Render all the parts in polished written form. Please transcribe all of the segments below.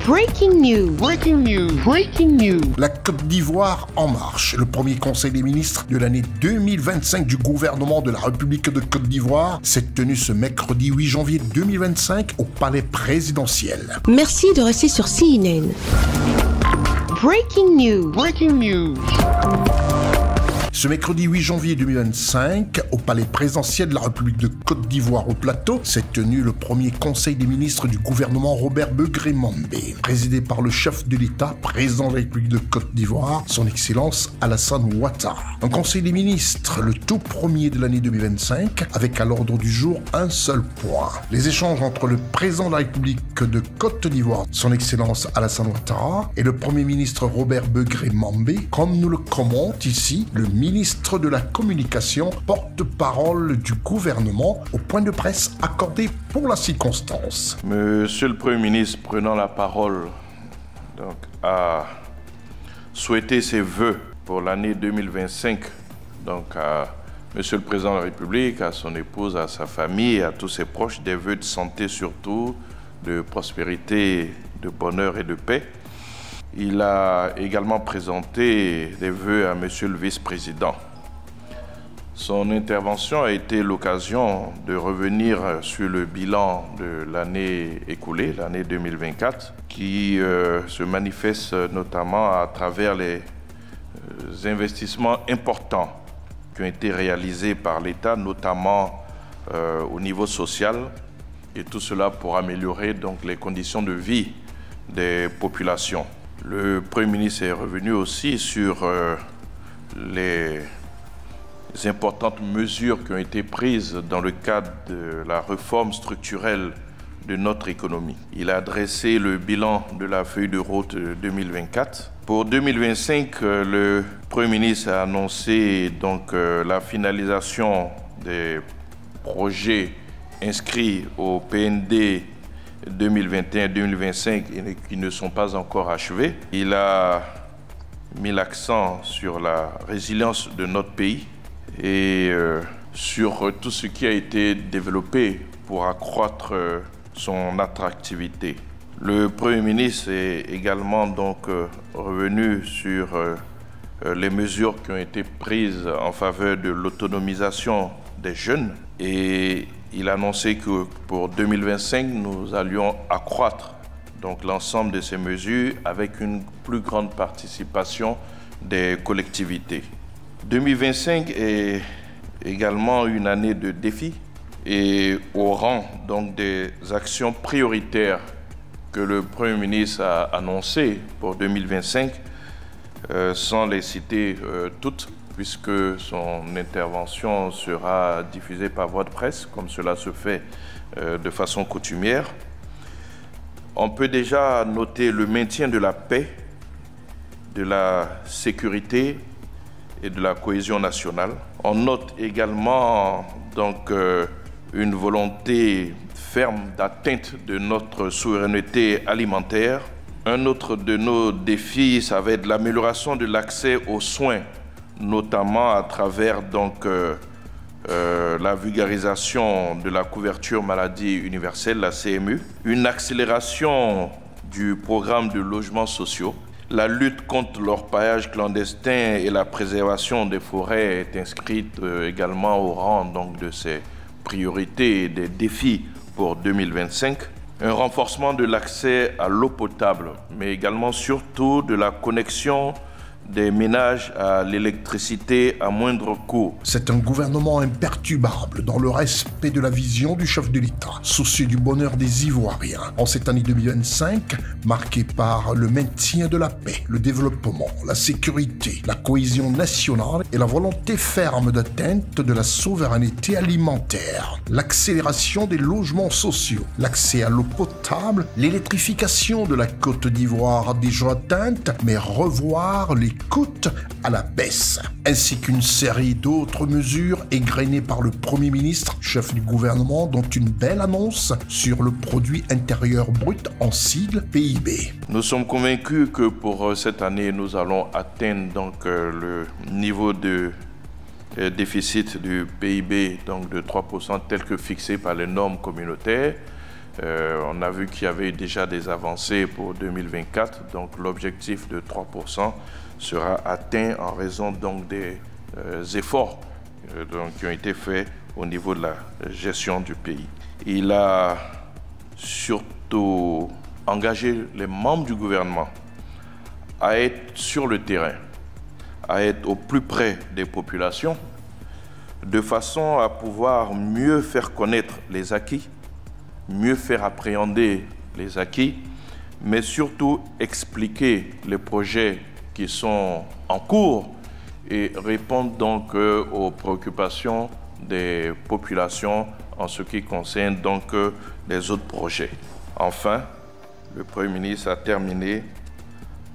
Breaking news. Breaking news. Breaking news. La Côte d'Ivoire en marche. Le premier conseil des ministres de l'année 2025 du gouvernement de la République de Côte d'Ivoire s'est tenu ce mercredi 8 janvier 2025 au palais présidentiel. Merci de rester sur CNN. Breaking news. Breaking news. Ce mercredi 8 janvier 2025, au palais présidentiel de la République de Côte d'Ivoire au Plateau, s'est tenu le premier conseil des ministres du gouvernement Robert Begré-Mambé, présidé par le chef de l'État, président de la République de Côte d'Ivoire, son Excellence Alassane Ouattara. Un conseil des ministres, le tout premier de l'année 2025, avec à l'ordre du jour un seul point. Les échanges entre le président de la République de Côte d'Ivoire, son Excellence Alassane Ouattara, et le premier ministre Robert Begré-Mambé, comme nous le commente ici le ministre de la Communication, porte-parole du gouvernement, au point de presse accordé pour la circonstance. Monsieur le Premier ministre, prenant la parole, a souhaité ses vœux pour l'année 2025, à Monsieur le Président de la République, à son épouse, à sa famille et à tous ses proches, des vœux de santé surtout, de prospérité, de bonheur et de paix. Il a également présenté des vœux à Monsieur le Vice-président. Son intervention a été l'occasion de revenir sur le bilan de l'année écoulée, l'année 2024, qui se manifeste notamment à travers les investissements importants qui ont été réalisés par l'État, notamment au niveau social, et tout cela pour améliorer donc les conditions de vie des populations. Le Premier ministre est revenu aussi sur les importantes mesures qui ont été prises dans le cadre de la réforme structurelle de notre économie. Il a dressé le bilan de la feuille de route 2024. Pour 2025, le Premier ministre a annoncé la finalisation des projets inscrits au PND 2021-2025 et qui ne sont pas encore achevés. Il a mis l'accent sur la résilience de notre pays et sur tout ce qui a été développé pour accroître son attractivité. Le Premier ministre est également revenu sur les mesures qui ont été prises en faveur de l'autonomisation des jeunes et il a annoncé que pour 2025, nous allions accroître l'ensemble de ces mesures avec une plus grande participation des collectivités. 2025 est également une année de défis et au rang des actions prioritaires que le Premier ministre a annoncées pour 2025, sans les citer toutes, puisque son intervention sera diffusée par voie de presse, comme cela se fait de façon coutumière. On peut déjà noter le maintien de la paix, de la sécurité et de la cohésion nationale. On note également une volonté ferme d'atteinte de notre souveraineté alimentaire. Un autre de nos défis, ça va être l'amélioration de l'accès aux soins, notamment à travers la vulgarisation de la couverture maladie universelle, la CMU, une accélération du programme de logements sociaux, la lutte contre l'orpaillage clandestin et la préservation des forêts est inscrite également au rang de ces priorités et des défis pour 2025. Un renforcement de l'accès à l'eau potable, mais également surtout de la connexion des ménages à l'électricité à moindre coût. C'est un gouvernement imperturbable dans le respect de la vision du chef de l'État, soucieux du bonheur des Ivoiriens. En cette année 2025, marquée par le maintien de la paix, le développement, la sécurité, la cohésion nationale et la volonté ferme d'atteinte de la souveraineté alimentaire, l'accélération des logements sociaux, l'accès à l'eau potable, l'électrification de la Côte d'Ivoire déjà atteinte, mais revoir les coûts à la baisse, ainsi qu'une série d'autres mesures égrenées par le Premier ministre, chef du gouvernement, dont une belle annonce sur le produit intérieur brut en sigle PIB. Nous sommes convaincus que pour cette année, nous allons atteindre le niveau de déficit du PIB de 3% tel que fixé par les normes communautaires. On a vu qu'il y avait déjà des avancées pour 2024, donc l'objectif de 3% sera atteint en raison donc des efforts qui ont été faits au niveau de la gestion du pays. Il a surtout engagé les membres du gouvernement à être sur le terrain, à être au plus près des populations, de façon à pouvoir mieux faire connaître les acquis, mieux faire appréhender les acquis, mais surtout expliquer les projets qui sont en cours et répondre donc aux préoccupations des populations en ce qui concerne donc les autres projets. Enfin, le Premier ministre a terminé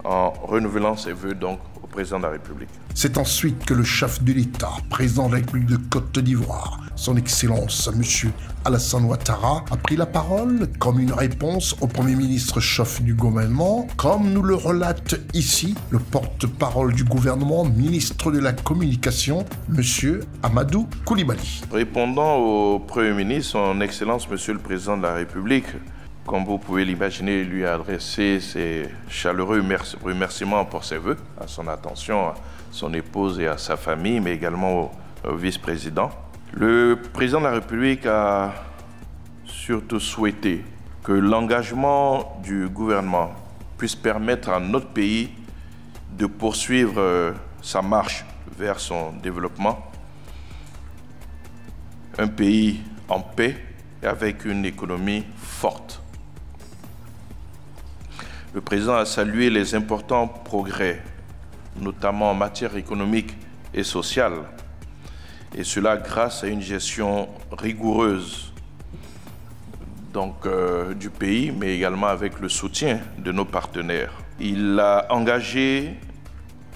en renouvelant ses vœux donc au président de la République. C'est ensuite que le chef de l'État, président de la République de Côte d'Ivoire, son Excellence M. Alassane Ouattara, a pris la parole comme une réponse au Premier ministre chef du gouvernement, comme nous le relate ici le porte-parole du gouvernement, ministre de la Communication, M. Amadou Coulibaly. Répondant au Premier ministre, son Excellence M. le Président de la République, comme vous pouvez l'imaginer, lui a adressé ses chaleureux remerciements pour ses vœux, à son attention, à son épouse et à sa famille, mais également au vice-président. Le président de la République a surtout souhaité que l'engagement du gouvernement puisse permettre à notre pays de poursuivre sa marche vers son développement. Un pays en paix et avec une économie forte. Le président a salué les importants progrès, notamment en matière économique et sociale, et cela grâce à une gestion rigoureuse donc, du pays, mais également avec le soutien de nos partenaires. Il a engagé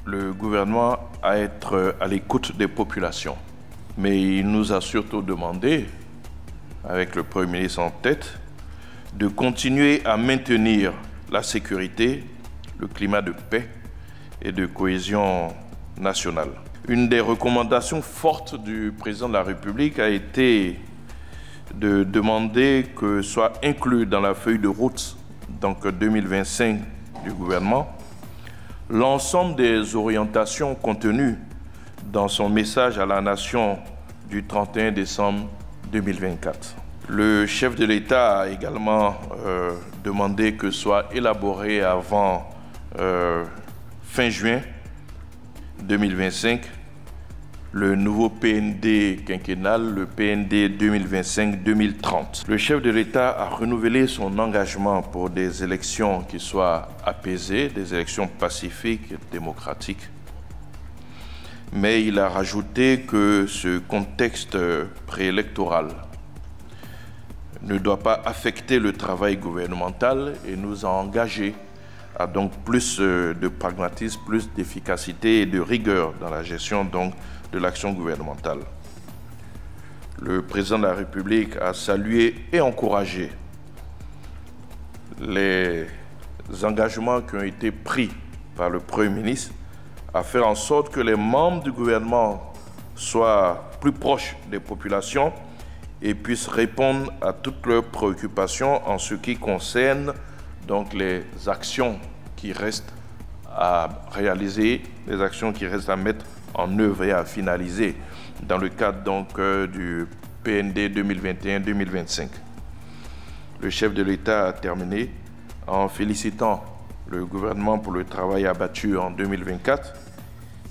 le gouvernement à être à l'écoute des populations, mais il nous a surtout demandé, avec le Premier ministre en tête, de continuer à maintenir la sécurité, le climat de paix et de cohésion nationale. Une des recommandations fortes du président de la République a été de demander que soit inclus dans la feuille de route, donc 2025 du gouvernement, l'ensemble des orientations contenues dans son message à la nation du 31 décembre 2024. Le chef de l'État a également demandé que soit élaboré avant fin juin 2025 le nouveau PND quinquennal, le PND 2025-2030. Le chef de l'État a renouvelé son engagement pour des élections qui soient apaisées, des élections pacifiques et démocratiques. Mais il a rajouté que ce contexte préélectoral ne doit pas affecter le travail gouvernemental et nous a engagés à donc plus de pragmatisme, plus d'efficacité et de rigueur dans la gestion donc de l'action gouvernementale. Le président de la République a salué et encouragé les engagements qui ont été pris par le Premier ministre à faire en sorte que les membres du gouvernement soient plus proches des populations et puissent répondre à toutes leurs préoccupations en ce qui concerne donc les actions qui restent à réaliser, les actions qui restent à mettre en œuvre et à finaliser dans le cadre donc du PND 2021-2025. Le chef de l'État a terminé en félicitant le gouvernement pour le travail abattu en 2024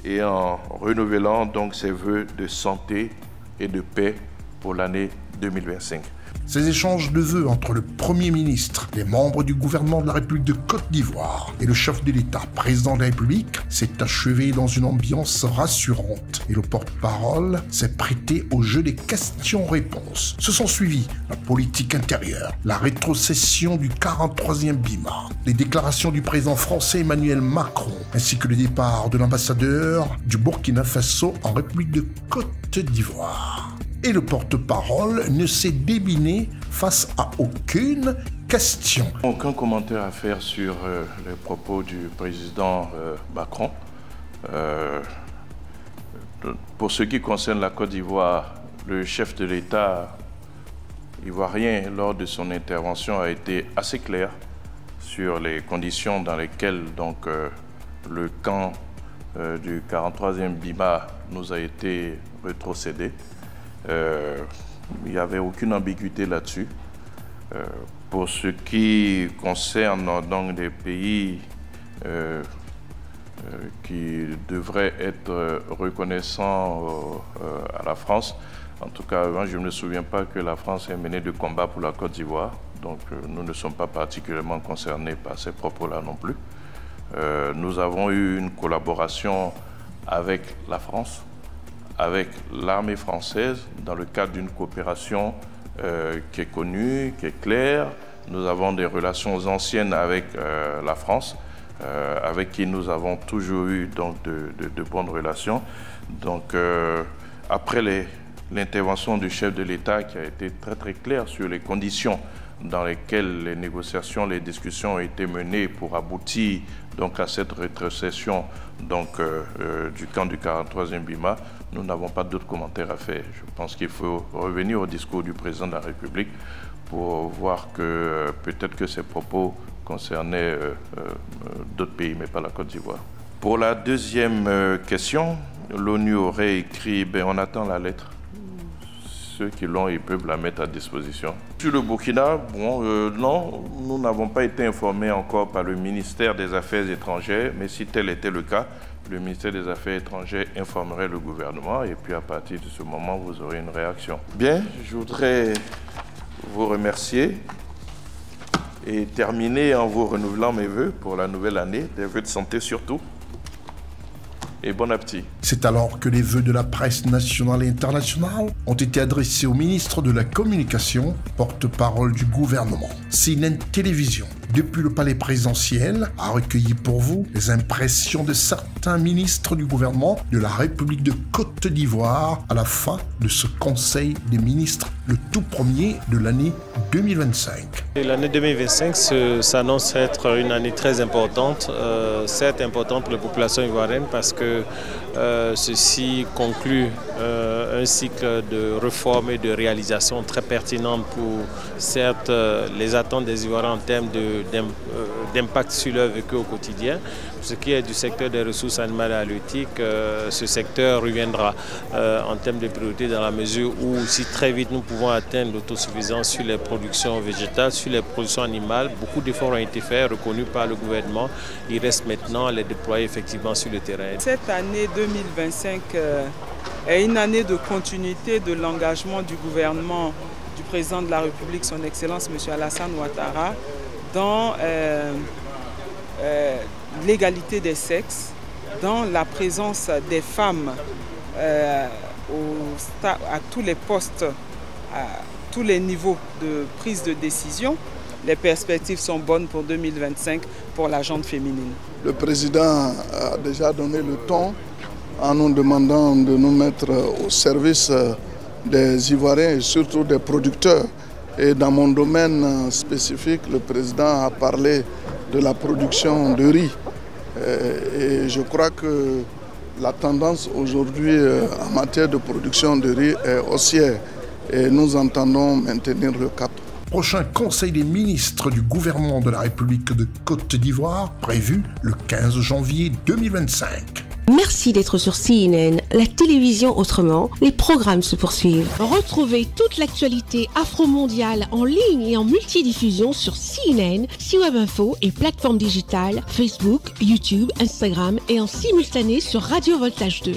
et en renouvelant donc ses vœux de santé et de paix pour l'année 2025. Ces échanges de vœux entre le Premier ministre, les membres du gouvernement de la République de Côte d'Ivoire et le chef de l'État, président de la République, s'est achevé dans une ambiance rassurante et le porte-parole s'est prêté au jeu des questions-réponses. Se sont suivis la politique intérieure, la rétrocession du 43e BIMA, les déclarations du président français Emmanuel Macron, ainsi que le départ de l'ambassadeur du Burkina Faso en République de Côte d'Ivoire. Et le porte-parole ne s'est débiné face à aucune question. Aucun commentaire à faire sur les propos du président Macron. Pour ce qui concerne la Côte d'Ivoire, le chef de l'État ivoirien, lors de son intervention, a été assez clair sur les conditions dans lesquelles donc, le camp du 43e BIMA nous a été rétrocédé. Il n'y avait aucune ambiguïté là-dessus. Pour ce qui concerne donc des pays qui devraient être reconnaissants à la France, en tout cas, je ne me souviens pas que la France ait mené de combat pour la Côte d'Ivoire. Donc, nous ne sommes pas particulièrement concernés par ces propos-là non plus. Nous avons eu une collaboration avec la France, avec l'armée française, dans le cadre d'une coopération qui est connue, qui est claire. Nous avons des relations anciennes avec la France, avec qui nous avons toujours eu donc, de bonnes relations. Donc, après l'intervention du chef de l'État qui a été très très claire sur les conditions dans lesquelles les négociations, les discussions ont été menées pour aboutir donc, à cette rétrocession donc, du camp du 43e BIMA, nous n'avons pas d'autres commentaires à faire. Je pense qu'il faut revenir au discours du président de la République pour voir que peut-être que ces propos concernaient d'autres pays, mais pas la Côte d'Ivoire. Pour la deuxième question, l'ONU aurait écrit, on attend la lettre. Ceux qui l'ont, ils peuvent la mettre à disposition. Sur le Burkina, non, nous n'avons pas été informés encore par le ministère des Affaires étrangères, mais si tel était le cas, le ministère des Affaires étrangères informerait le gouvernement et puis à partir de ce moment, vous aurez une réaction. Bien, je voudrais vous remercier et terminer en vous renouvelant mes vœux pour la nouvelle année, des vœux de santé surtout. Et bon appétit. C'est alors que les vœux de la presse nationale et internationale ont été adressés au ministre de la Communication, porte-parole du gouvernement. CNN Télévision, depuis le palais présidentiel, a recueilli pour vous les impressions de certains ministres du gouvernement de la République de Côte d'Ivoire à la fin de ce Conseil des ministres, le tout premier de l'année 2025. L'année 2025 s'annonce être une année très importante, certes importante pour la population ivoirienne parce que ceci conclut un cycle de réformes et de réalisations très pertinentes pour certes les attentes des Ivoiriens en termes d'impact sur leur vécu au quotidien. Pour ce qui est du secteur des ressources animales et halieutiques, ce secteur reviendra en termes de priorité dans la mesure où si très vite nous pouvons atteindre l'autosuffisance sur les productions végétales, sur les productions animales, beaucoup d'efforts ont été faits, reconnus par le gouvernement. Il reste maintenant à les déployer effectivement sur le terrain. Cette année 2025 est une année de continuité de l'engagement du gouvernement du président de la République, son Excellence M. Alassane Ouattara, dans l'égalité des sexes, dans la présence des femmes à tous les postes, à tous les niveaux de prise de décision. Les perspectives sont bonnes pour 2025 pour la gente féminine. Le président a déjà donné le ton en nous demandant de nous mettre au service des Ivoiriens et surtout des producteurs. Et dans mon domaine spécifique, le président a parlé de la production de riz. Et je crois que la tendance aujourd'hui en matière de production de riz est haussière. Et nous entendons maintenir le cap. Prochain Conseil des ministres du gouvernement de la République de Côte d'Ivoire, prévu le 15 janvier 2025. Merci d'être sur CNN, la télévision autrement. Les programmes se poursuivent. Retrouvez toute l'actualité afro-mondiale en ligne et en multidiffusion sur CNN, C-Web Info et plateformes digitales, Facebook, YouTube, Instagram et en simultané sur Radio Voltage 2.